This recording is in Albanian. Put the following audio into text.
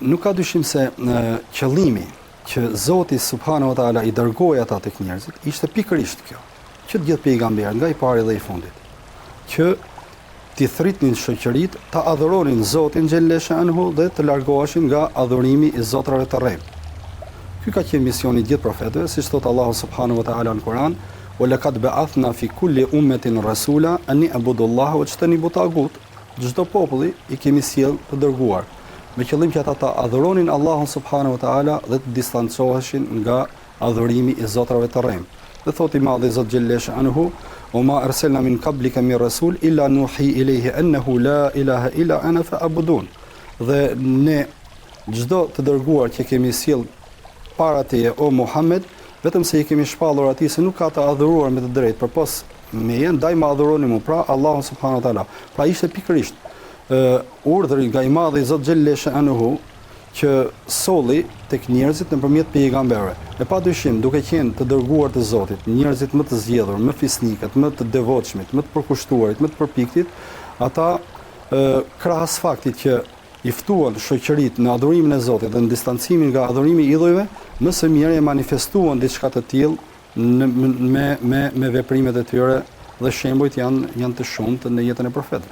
Nuk ka dyshim se qëllimi që Zoti subhanahu wa taala i dërgoi ata tek njerëzit ishte pikërisht kjo, që të gjithë pejgamberët, nga i pari dhe i fundit, që t'i thritnin shoqëritë, ta adhuronin Zotin xhelle shanhu dhe të largoheshin nga adhurimi i zotrave të rrejtë. Ky ka qenë misioni i gjithë profetëve, siç thot Allahu subhanahu wa taala në Kur'an: "Wa laqad ba'athna fi kulli ummatin rasula an i'budu Allaha wajtanibu tagut." Çdo populli i kemi sjell të dërguar, me qëllim që ata ta adhuronin Allahun subhanahu wa taala dhe të distancoheshin nga adhurimi i zotrave të rrejtë. Dhe thot i madhi Zot xhelle shanhu: "O ma arsalna min qablika min rasul illa nuhi ilayhi annahu la ilaha illa ana fa'budun." Dhe ne çdo të dërguar që kemi sjell para teje, o Muhammed, vetëm se i kemi shpallur atij se nuk ka të adhuruar me të drejtë përpos meje, ndaj më adhuroni mu, pra Allahun subhanahu wa taala. Pra ishte pikërisht urdhri nga i madhi Zot xhelle shanhu që solli tek njerëzit nëpërmjet pejgamberëve. E padyshim, duke qenë të dërguar të Zotit, njerëzit më të zgjedhur, më fisnikët, më të devotshmit, më të përkushtuarit, më të përpiktit, ata krahas faktit që i ftuan shoqëritë në adhurimin e Zotit dhe në distancimin nga adhurimi i idhujve, më së miri e manifestuan diçka të tillë me veprimet e tyre dhe shembujt janë të shumtë në jetën e profetëve.